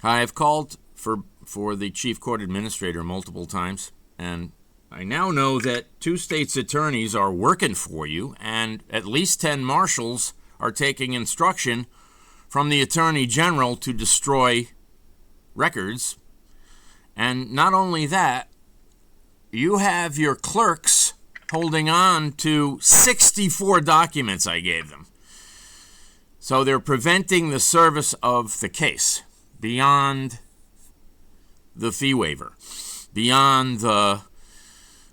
I've called for the chief court administrator multiple times, and I now know that 2 states' attorneys are working for you, and at least 10 marshals are taking instruction from the attorney general to destroy records. And not only that, you have your clerks holding on to 64 documents I gave them. So they're preventing the service of the case beyond the fee waiver, beyond the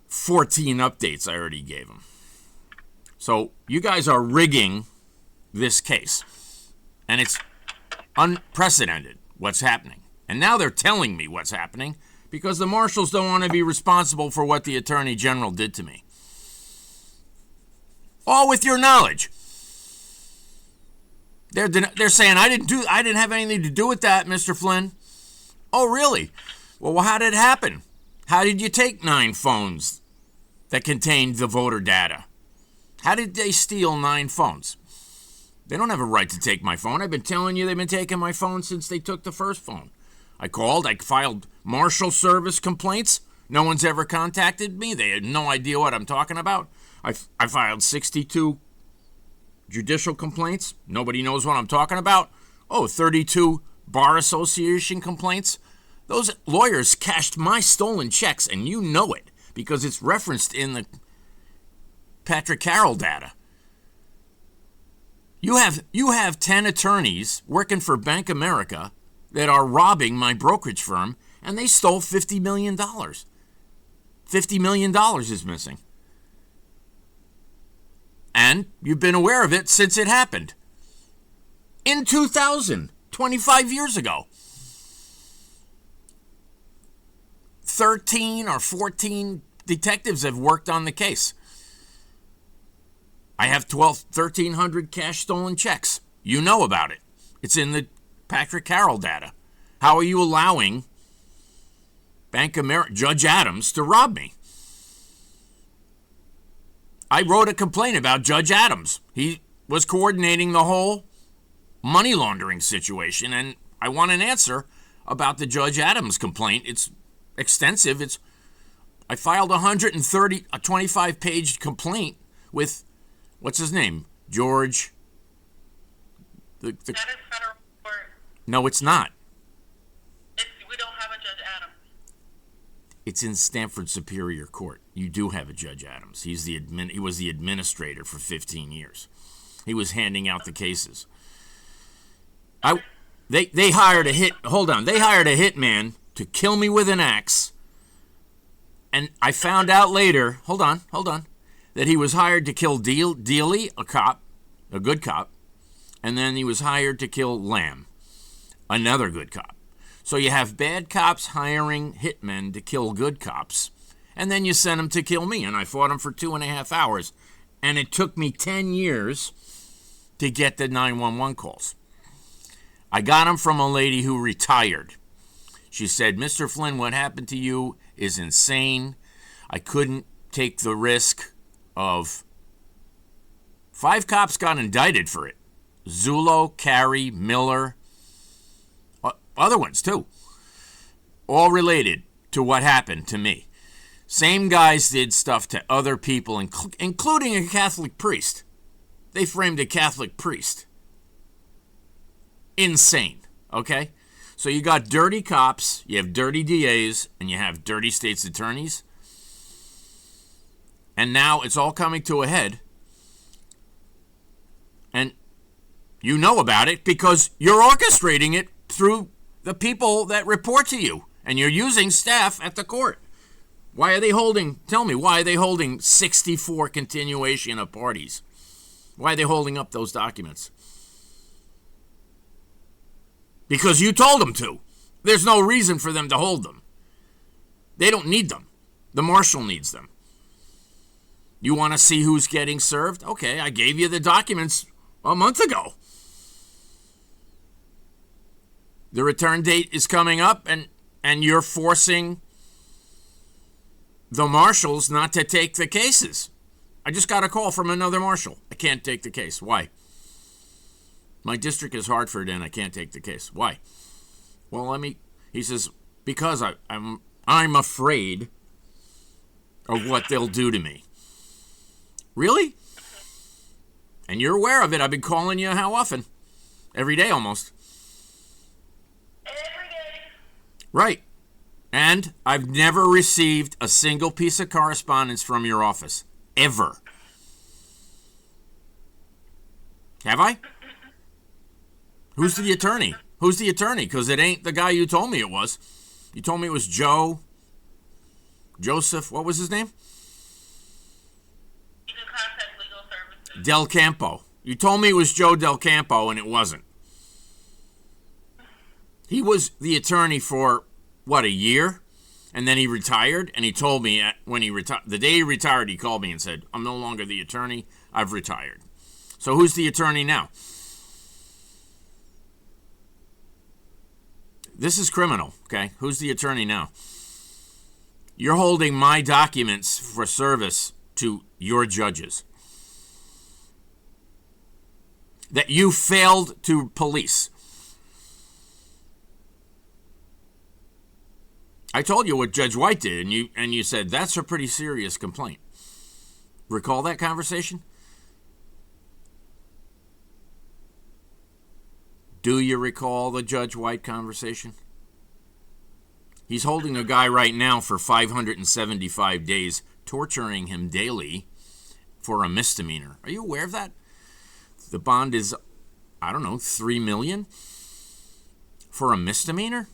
14 updates I already gave them. So you guys are rigging this case, and it's unprecedented what's happening. And now they're telling me what's happening because the marshals don't want to be responsible for what the attorney general did to me. All with your knowledge. They're saying I didn't have anything to do with that, Mr. Flynn. Oh, really? Well, how did it happen? How did you take 9 phones that contained the voter data? How did they steal 9 phones? They don't have a right to take my phone. I've been telling you they've been taking my phone since they took the first phone. I called. I filed marshal service complaints. No one's ever contacted me. They had no idea what I'm talking about. I filed 62 judicial complaints. Nobody knows what I'm talking about. 32 Bar Association complaints. Those lawyers cashed my stolen checks, and you know it because it's referenced in the Patrick Carroll data. You have 10 attorneys working for Bank America that are robbing my brokerage firm, and they stole $50 million. $50 million is missing. And you've been aware of it since it happened. In 2000, 25 years ago. 13 or 14 detectives have worked on the case. I have 1,300 cash stolen checks. You know about it. It's in the Patrick Carroll data. How are you allowing Bank America, Judge Adams, to rob me? I wrote a complaint about Judge Adams. He was coordinating the whole money laundering situation, and I want an answer about the Judge Adams complaint. It's extensive. I filed a 25-page complaint with, what's his name? George. That is federal court. No, it's not. We don't have a Judge Adams. It's in Stanford Superior Court. You do have a Judge Adams. He was the administrator for 15 years. He was handing out the cases. They hired a hitman to kill me with an axe. And I found out later, hold on, that he was hired to kill Dealey, a good cop, and then he was hired to kill Lamb, another good cop. So you have bad cops hiring hitmen to kill good cops, and then you send them to kill me, and I fought them for 2.5 hours, and it took me 10 years to get the 911 calls. I got them from a lady who retired. She said, Mr. Flynn, what happened to you is insane. I couldn't take the risk of... 5 cops got indicted for it. Zullo, Carey, Miller, other ones too. All related to what happened to me. Same guys did stuff to other people, including a Catholic priest. They framed a Catholic priest. Insane, okay? So you got dirty cops, you have dirty DAs, and you have dirty state's attorneys. And now it's all coming to a head. And you know about it because you're orchestrating it through the people that report to you. And you're using staff at the court. Why are they holding 64 continuation of parties? Why are they holding up those documents? Because you told them to. There's no reason for them to hold them. They don't need them. The marshal needs them. You want to see who's getting served? Okay, I gave you the documents a month ago. The return date is coming up, and you're forcing the marshals not to take the cases. I just got a call from another marshal. I can't take the case. Why? My district is Hartford, and I can't take the case. Why? Well, he says, because I'm afraid of what they'll do to me. Really? And you're aware of it. I've been calling you how often? Every day almost. Every day. Right. And I've never received a single piece of correspondence from your office. Ever. Have I? Who's the attorney? Who's the attorney? Because it ain't the guy you told me it was. You told me it was Joseph, what was his name? You can contact legal services. Del Campo. You told me it was Joe Del Campo, and it wasn't. He was the attorney for, what, a year? And then he retired, and he told me when he retired, the day he retired, he called me and said, I'm no longer the attorney, I've retired. So who's the attorney now? This is criminal, okay? Who's the attorney now? You're holding my documents for service to your judges that you failed to police. I told you what Judge White did, and you said that's a pretty serious complaint. Recall that conversation? Do you recall the Judge White conversation? He's holding a guy right now for 575 days, torturing him daily for a misdemeanor. Are you aware of that? The bond is, I don't know, $3 million for a misdemeanor?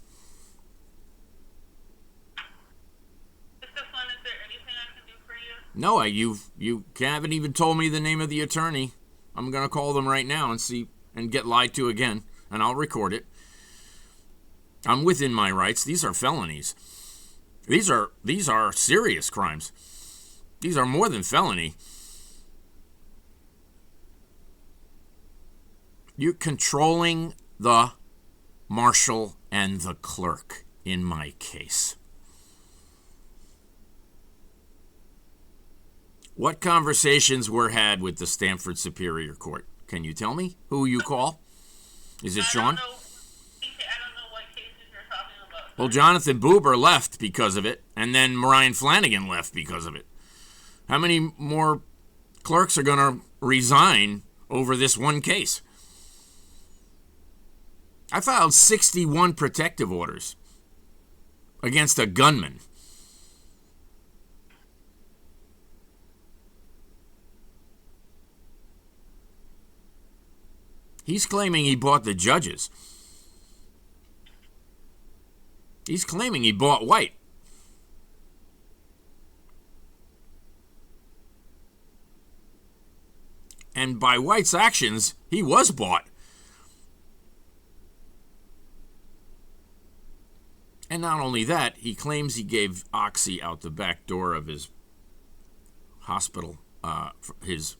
No, you haven't even told me the name of the attorney. I'm going to call them right now and get lied to again, and I'll record it. I'm within my rights. These are felonies. These are serious crimes. These are more than felony. You're controlling the marshal and the clerk in my case. What conversations were had with the Stamford Superior Court? Can you tell me who you call? Is it Sean? I don't know what cases you're talking about. Well, Jonathan Buber left because of it, and then Marion Flanagan left because of it. How many more clerks are going to resign over this one case? I filed 61 protective orders against a gunman. He's claiming he bought the judges. He's claiming he bought White. And by White's actions, he was bought. And not only that, he claims he gave Oxy out the back door of his hospital, his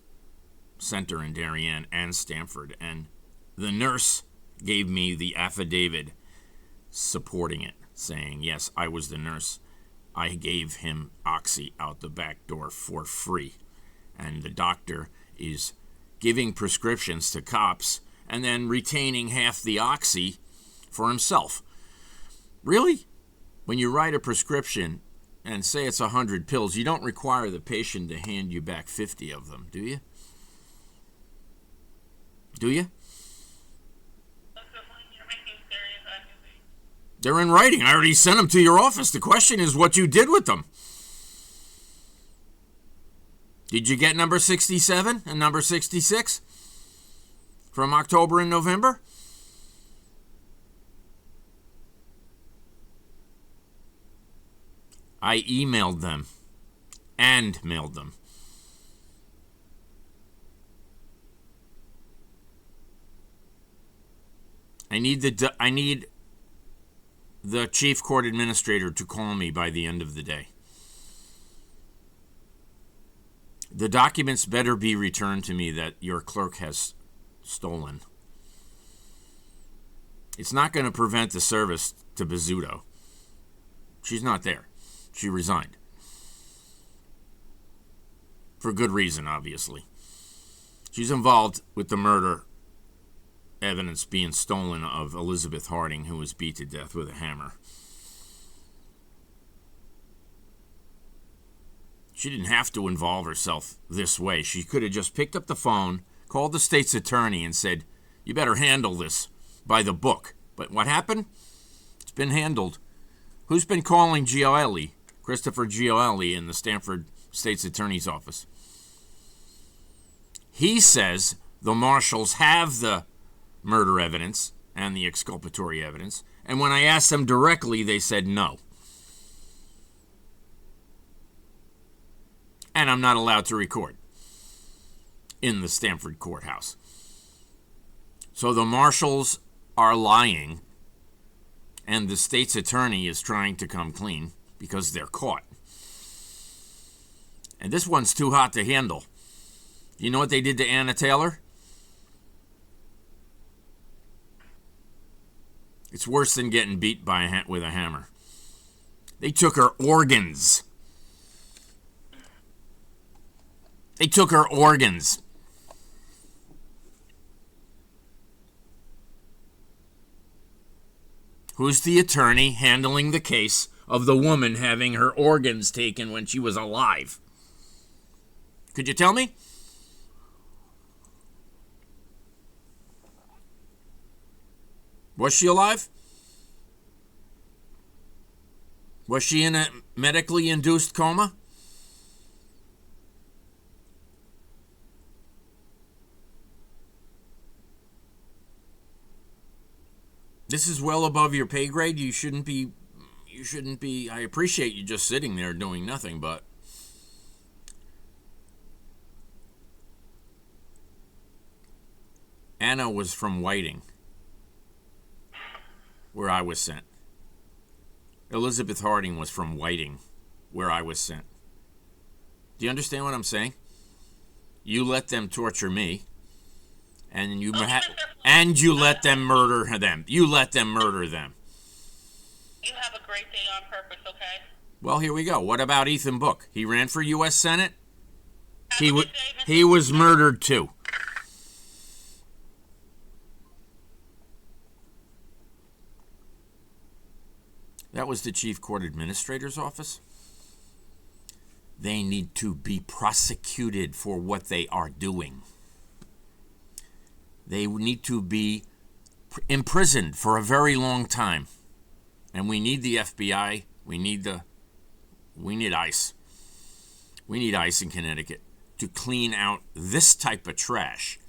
center in Darien and Stamford, and the nurse gave me the affidavit supporting it, saying, yes, I was the nurse. I gave him Oxy out the back door for free. And the doctor is giving prescriptions to cops and then retaining half the Oxy for himself. Really? When you write a prescription and say it's 100 pills, you don't require the patient to hand you back 50 of them, do you? Do you? They're in writing. I already sent them to your office. The question is what you did with them. Did you get number 67 and number 66 from October and November? I emailed them and mailed them. I need the chief court administrator to call me by the end of the day. The documents better be returned to me that your clerk has stolen. It's not going to prevent the service to Bizzuto. She's not there. She resigned. For good reason, obviously. She's involved with the murder evidence being stolen of Elizabeth Harding, who was beat to death with a hammer. She didn't have to involve herself this way. She could have just picked up the phone, called the state's attorney, and said, you better handle this by the book. But what happened? It's been handled. Who's been calling Gioeli? Christopher Gioeli in the Stanford State's Attorney's Office. He says the marshals have the murder evidence and the exculpatory evidence, and when I asked them directly, they said no. And I'm not allowed to record in the Stanford courthouse. So the marshals are lying, and the state's attorney is trying to come clean because they're caught. And this one's too hot to handle. You know what they did to Anna Taylor? It's worse than getting beat with a hammer. They took her organs. They took her organs. Who's the attorney handling the case of the woman having her organs taken when she was alive? Could you tell me? Was she alive? Was she in a medically induced coma? This is well above your pay grade. You shouldn't be, I appreciate you just sitting there doing nothing, but Anna was from Whiting, where I was sent. Elizabeth Harding was from Whiting, where I was sent. Do you understand what I'm saying? You let them torture me, and you let them murder them. You let them murder them. You have a great day on purpose, okay? Well, here we go. What about Ethan Book? He ran for U.S. Senate. He was murdered too. That was the Chief Court Administrator's office. They need to be prosecuted for what they are doing. They need to be imprisoned for a very long time. And we need the FBI. We need ICE. We need ICE in Connecticut to clean out this type of trash